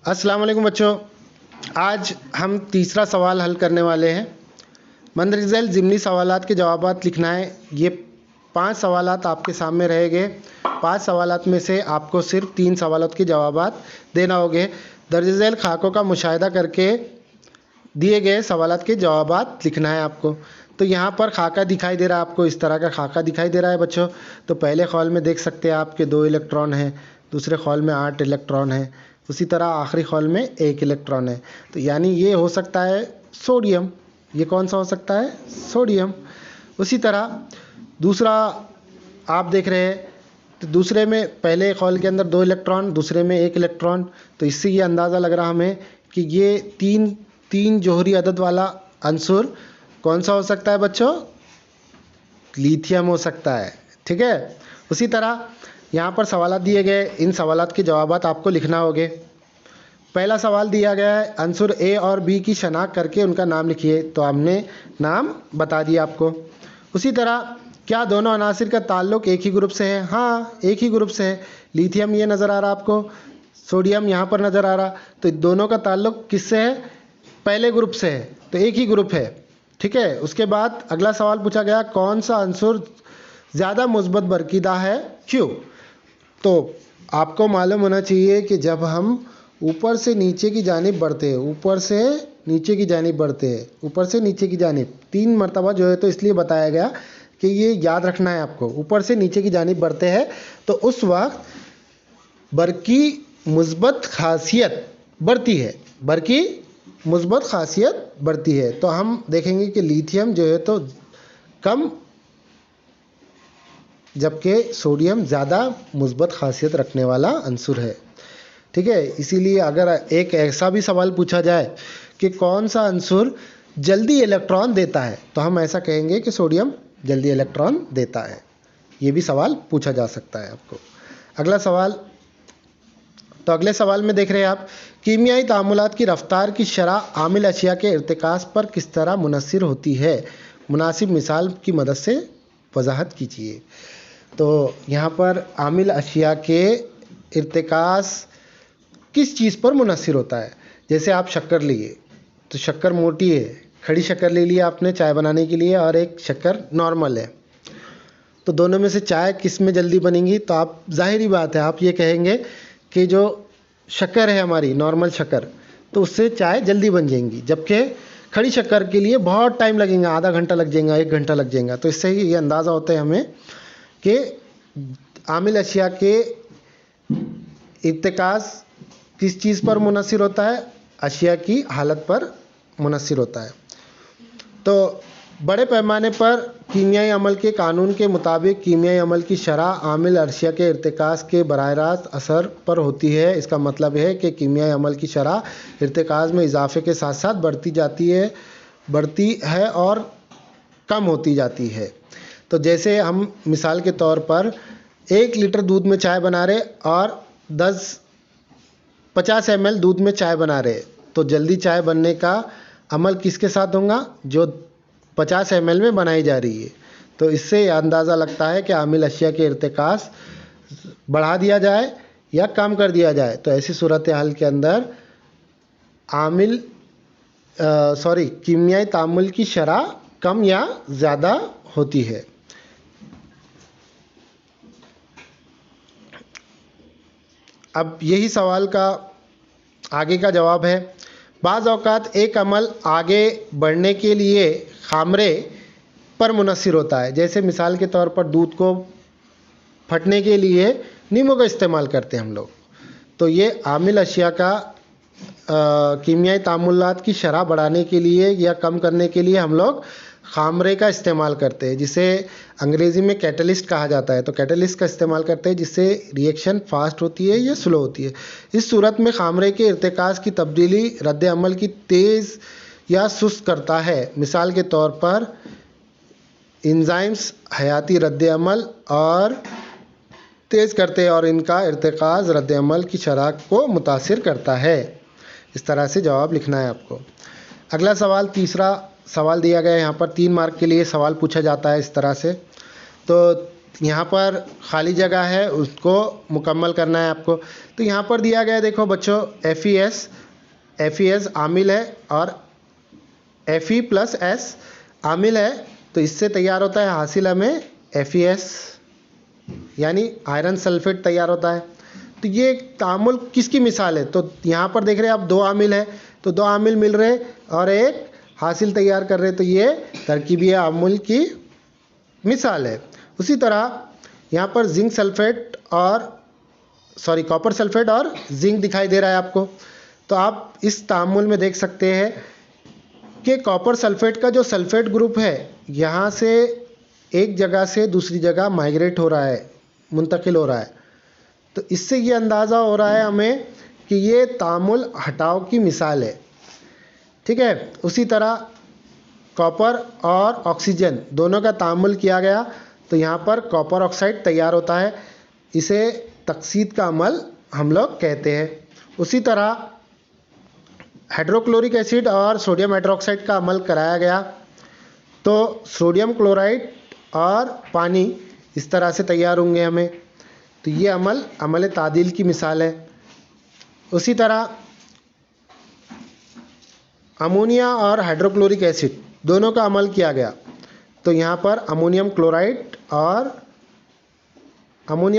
अस्सलाम वालेकुम बच्चों, आज हम तीसरा सवाल हल करने वाले हैं। मंदरज़ैल ज़िमनी सवालात के जवाबात लिखना है। ये 5 सवालात आपके सामने रहेंगे। 5 सवालात में से आपको सिर्फ 3 सवालों के जवाबात देना होंगे। दर्ज झैल खाकों का मुशाहिदा करके दिए गए सवालात के जवाबात लिखना है आपको। तो यहाँ पर खाका दिखाई दे रहा है आपको, इस तरह का खाका दिखाई दे रहा है बच्चों। तो पहले खौल में देख सकते हैं आपके 2 इलेक्ट्रॉन हैं, दूसरे खौल में 8 इलेक्ट्रॉन है, उसी तरह आखिरी खौल में 1 इलेक्ट्रॉन है। तो यानी ये हो सकता है सोडियम। ये कौन सा हो सकता है? सोडियम। उसी तरह दूसरा आप देख रहे हैं, तो दूसरे में पहले खौल के अंदर 2 इलेक्ट्रॉन, दूसरे में 1 इलेक्ट्रॉन। तो इससे ये अंदाज़ा लग रहा हमें कि ये तीन जोहरी अदद वाला अंसुर कौन सा हो सकता है बच्चों? लिथियम हो सकता है। ठीक है। उसी तरह यहाँ पर सवालात दिए गए, इन सवालात के जवाबात आपको लिखना होंगे। पहला सवाल दिया गया है, अंसुर ए और बी की शनाख्त करके उनका नाम लिखिए। तो हमने नाम बता दिया आपको। उसी तरह क्या दोनों अनासिर का ताल्लुक एक ही ग्रुप से है? हाँ, एक ही ग्रुप से है। लिथियम ये नज़र आ रहा आपको, सोडियम यहाँ पर नज़र आ रहा। तो दोनों का ताल्लुक किससे है? पहले ग्रुप से है, तो एक ही ग्रुप है। ठीक है। उसके बाद अगला सवाल पूछा गया, कौन सा अंसुर ज़्यादा मुस्बत बरकीदा है, क्यों? तो आपको मालूम होना चाहिए कि जब हम ऊपर से नीचे की जानिब बढ़ते हैं, ऊपर से नीचे की जानिब बढ़ते हैं, ऊपर से नीचे की जानिब 3 मरतबा जो है, तो इसलिए बताया गया कि ये याद रखना है आपको। ऊपर से नीचे की जानिब बढ़ते हैं तो उस वक्त बरकी मुस्बत खासियत बढ़ती है, बरकी मुस्बत खासियत बढ़ती है। तो हम देखेंगे कि लिथियम जो है तो कम, जबकि सोडियम ज़्यादा मुस्बत खासियत रखने वाला अंसुर है। ठीक है। इसीलिए अगर एक ऐसा भी सवाल पूछा जाए कि कौन सा अंसुर जल्दी इलेक्ट्रॉन देता है, तो हम ऐसा कहेंगे कि सोडियम जल्दी इलेक्ट्रॉन देता है। ये भी सवाल पूछा जा सकता है आपको। अगला सवाल, तो अगले सवाल में देख रहे हैं आप, कीमियाई तामुलात की रफ्तार की शरह आमिल अशिया के इर्तिकास पर किस तरह मुनस्सिर होती है? मुनासिब मिसाल की मदद से वजाहत कीजिए। तो यहाँ पर आमिल अशिया के इर्तिकास किस चीज़ पर मुनस्सिर होता है? जैसे आप शक्कर लिए, तो शक्कर मोटी है, खड़ी शक्कर ले लिया आपने चाय बनाने के लिए, और एक शक्कर नॉर्मल है। तो दोनों में से चाय किस में जल्दी बनेगी? तो आप जाहिर बात है आप ये कहेंगे कि जो शक्कर है हमारी नॉर्मल शक्कर, तो उससे चाय जल्दी बन जाएंगी, जबकि खड़ी शक्कर के लिए बहुत टाइम लगेगा, आधा घंटा लग जाएगा, 1 घंटा लग जाएगा। तो इससे ही ये अंदाज़ा होता है हमें कि आमिल अशिया के इर्तिकास किस चीज़ पर मुनस्सिर होता है? अशिया की हालत पर मुनस्सिर होता है। तो बड़े पैमाने पर कीमियाई अमल के कानून के मुताबिक कीमियाई अमल की शरह आमिल अशिया के इर्तिकास के बराह रास्त असर पर होती है। इसका मतलब है कि कीमियाई अमल की शरह इर्तिकास में इजाफे के साथ साथ बढ़ती है और कम होती जाती है। तो जैसे हम मिसाल के तौर पर 1 लीटर दूध में चाय बना रहे और 50 ml दूध में चाय बना रहे, तो जल्दी चाय बनने का अमल किसके साथ होगा? जो 50 ml में बनाई जा रही है। तो इससे अंदाज़ा लगता है कि आमिल अशिया के इर्तिकास बढ़ा दिया जाए या कम कर दिया जाए। तो ऐसी सूरत हाल के अंदर कीमियाई तामुल की शरह कम या ज़्यादा होती है। अब यही सवाल का आगे का जवाब है। बाज़ औक़ात एक अमल आगे बढ़ने के लिए खामरे पर मुनस्सिर होता है। जैसे मिसाल के तौर पर दूध को फटने के लिए नींबू का इस्तेमाल करते हैं हम लोग। तो ये आमिल अशिया का कीमियाई तामुलात की शरह बढ़ाने के लिए या कम करने के लिए हम लोग खामरे का इस्तेमाल करते हैं, जिसे अंग्रेज़ी में कैटलिस्ट कहा जाता है। तो कैटलिस्ट का इस्तेमाल करते हैं जिससे रिएक्शन फास्ट होती है या स्लो होती है। इस सूरत में खामरे के इर्तिकास की तब्दीली रद्द अमल की तेज़ या सुस्त करता है। मिसाल के तौर पर एंजाइम्स हयाती रद्द अमल और तेज़ करते हैं और इनका इर्तिकास रद्द अमल की शरह को मुतासिर करता है। इस तरह से जवाब लिखना है आपको। अगला सवाल, तीसरा सवाल दिया गया है यहाँ पर 3 मार्क के लिए सवाल पूछा जाता है इस तरह से। तो यहाँ पर खाली जगह है, उसको मुकम्मल करना है आपको। तो यहाँ पर दिया गया है, देखो बच्चों, FeS आमिल है और Fe+S आमिल है, तो इससे तैयार होता है हासिल हमें FeS यानी आयरन सल्फेट तैयार होता है। तो ये तामुल किसकी मिसाल है? तो यहाँ पर देख रहे हैं आप, दो आमिल है, तो दो आमिल मिल रहे और एक हासिल तैयार कर रहे, तो ये तरकीबी अमूल की मिसाल है। उसी तरह यहाँ पर जिंक सल्फेट और कॉपर सल्फेट और जिंक दिखाई दे रहा है आपको। तो आप इस तामुल में देख सकते हैं कि कॉपर सल्फेट का जो सल्फेट ग्रुप है, यहाँ से एक जगह से दूसरी जगह माइग्रेट हो रहा है, मुंतकिल हो रहा है। तो इससे ये अंदाज़ा हो रहा है हमें कि ये तामुल हटाव की मिसाल है, ठीक है। उसी तरह कॉपर और ऑक्सीजन दोनों का तामुल किया गया, तो यहाँ पर कॉपर ऑक्साइड तैयार होता है, इसे तकसीद का अमल हम लोग कहते हैं। उसी तरह हाइड्रोक्लोरिक एसिड और सोडियम हाइड्रोक्साइड का अमल कराया गया, तो सोडियम क्लोराइड और पानी इस तरह से तैयार होंगे हमें, तो ये अमल तादील की मिसाल है। उसी तरह अमोनिया और हाइड्रोक्लोरिक एसिड दोनों का अमल किया गया, तो यहाँ पर अमोनियम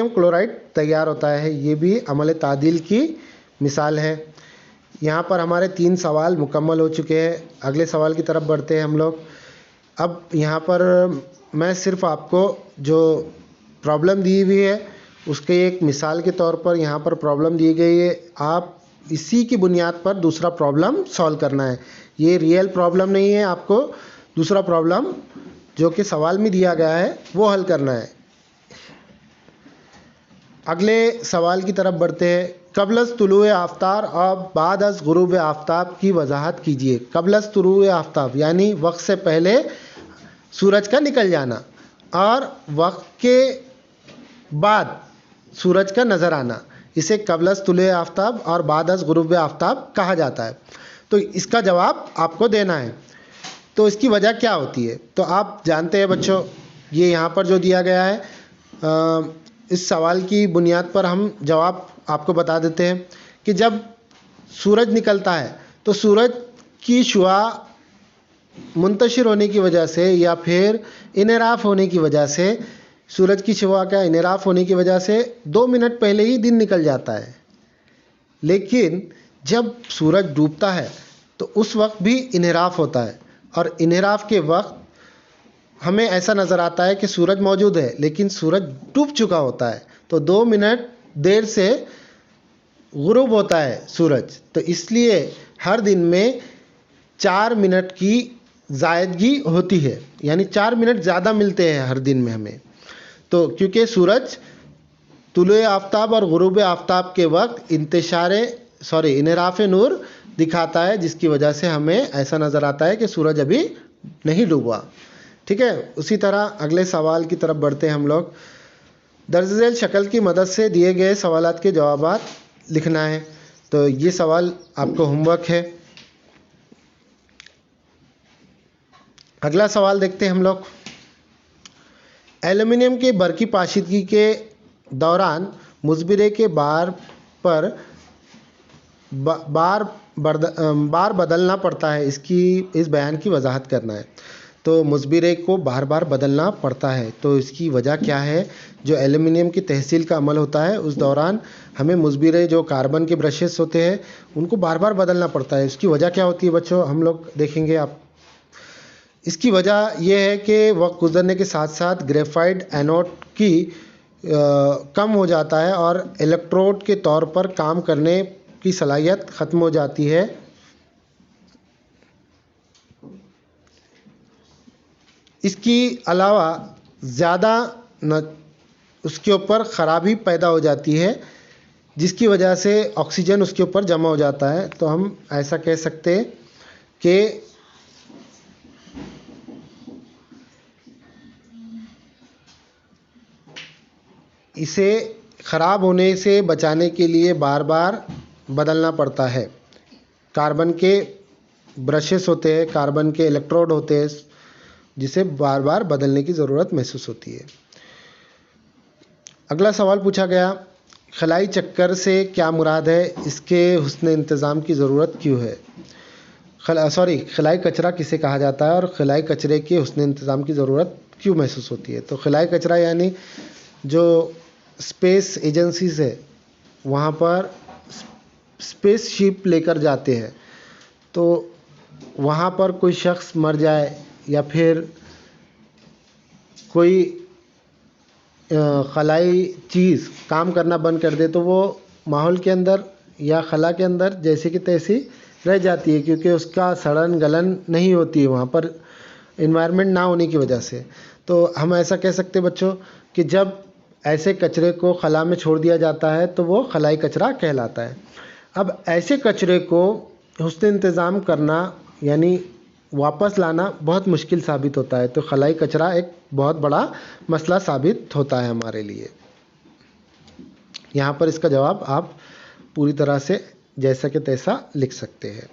क्लोराइड तैयार होता है, ये भी अमल तादील की मिसाल है। यहाँ पर हमारे 3 सवाल मुकम्मल हो चुके हैं। अगले सवाल की तरफ बढ़ते हैं हम लोग। अब यहाँ पर मैं सिर्फ आपको जो प्रॉब्लम दी हुई है उसके एक मिसाल के तौर पर यहाँ पर प्रॉब्लम दी गई है, आप इसी की बुनियाद पर दूसरा प्रॉब्लम सॉल्व करना है। ये रियल प्रॉब्लम नहीं है, आपको दूसरा प्रॉब्लम जो कि सवाल में दिया गया है वो हल करना है। अगले सवाल की तरफ बढ़ते हैं। कबलस तुलुए आफ्ताब और बाद अज़ गुरूब आफ्ताब की वजाहत कीजिए। कबलस तुलुए आफ्ताब यानी वक्त से पहले सूरज का निकल जाना, और वक्त के बाद सूरज का नज़र आना, इसे कबलस तुलुए आफ्ताब और बाद अज़ गुरूब आफ्ताब कहा जाता है। तो इसका जवाब आपको देना है। तो इसकी वजह क्या होती है? तो आप जानते हैं बच्चों, ये यहाँ पर जो दिया गया है, इस सवाल की बुनियाद पर हम जवाब आपको बता देते हैं कि जब सूरज निकलता है तो सूरज की शुआ मुंतशिर होने की वजह से या फिर इनराफ होने की वजह से, सूरज की शुआ का इनराफ होने की वजह से 2 मिनट पहले ही दिन निकल जाता है। लेकिन जब सूरज डूबता है तो उस वक्त भी इनराफ होता है, और इनराफ के वक्त हमें ऐसा नज़र आता है कि सूरज मौजूद है लेकिन सूरज डूब चुका होता है, तो 2 मिनट देर से गुरूब होता है सूरज। तो इसलिए हर दिन में 4 मिनट की ज़ायदगी होती है, यानी 4 मिनट ज़्यादा मिलते हैं हर दिन में हमें। तो क्योंकि सूरज तुलुए आफ्ताब और गुरूब आफ्ताब के वक्त इनराफ नूर दिखाता है, जिसकी वजह से हमें ऐसा नज़र आता है कि सूरज अभी नहीं डूबा, ठीक है। उसी तरह अगले सवाल की तरफ बढ़ते हैं हम लोग। दर्ज झेल शक्ल की मदद से दिए गए सवालात के जवाबात लिखना है। तो ये सवाल आपको होमवर्क है। अगला सवाल देखते हैं हम लोग। एल्युमिनियम के बरकी पाशीदगी के दौरान मुजबिरे के बार बदलना पड़ता है, इस बयान की वजाहत करना है। तो मुजबिरे को बार बार बदलना पड़ता है, तो इसकी वजह क्या है? जो एल्युमिनियम की तहसील का अमल होता है उस दौरान हमें मुजबिरे जो कार्बन के ब्रशेस होते हैं उनको बार बार बदलना पड़ता है। इसकी वजह क्या होती है बच्चों, हम लोग देखेंगे। आप इसकी वजह यह है कि वक्त गुजरने के साथ साथ ग्रेफाइट एनोड की कम हो जाता है और इलेक्ट्रोड के तौर पर काम करने की सलाहियत ख़त्म हो जाती है। इसकी अलावा ज़्यादा उसके ऊपर ख़राबी पैदा हो जाती है, जिसकी वजह से ऑक्सीजन उसके ऊपर जमा हो जाता है। तो हम ऐसा कह सकते हैं कि इसे ख़राब होने से बचाने के लिए बार बार बदलना पड़ता है। कार्बन के ब्रशेस होते हैं, कार्बन के इलेक्ट्रोड होते हैं, जिसे बार बार बदलने की ज़रूरत महसूस होती है। अगला सवाल पूछा गया, खलाई चक्कर से क्या मुराद है, इसके हुस्न इंतज़ाम की ज़रूरत क्यों है। खलाई कचरा किसे कहा जाता है और खलाई कचरे के हुस्न इंतज़ाम की ज़रूरत क्यों महसूस होती है। तो खलाई कचरा यानी जो स्पेस एजेंसीज है वहाँ पर स्पेस शिप लेकर जाते हैं, तो वहाँ पर कोई शख्स मर जाए या फिर कोई खलाई चीज़ काम करना बंद कर दे, तो वो माहौल के अंदर या खला के अंदर जैसे कि तैसी रह जाती है, क्योंकि उसका सड़न गलन नहीं होती है वहाँ पर, इन्वायरमेंट ना होने की वजह से। तो हम ऐसा कह सकते हैं बच्चों कि जब ऐसे कचरे को खला में छोड़ दिया जाता है तो वो खलाई कचरा कहलाता है। अब ऐसे कचरे को हुस्न इंतज़ाम करना यानी वापस लाना बहुत मुश्किल साबित होता है, तो खलाई कचरा एक बहुत बड़ा मसला साबित होता है हमारे लिए। यहाँ पर इसका जवाब आप पूरी तरह से जैसा कि तैसा लिख सकते हैं।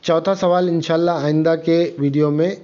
चौथा सवाल इंशाल्लाह आइंदा के वीडियो में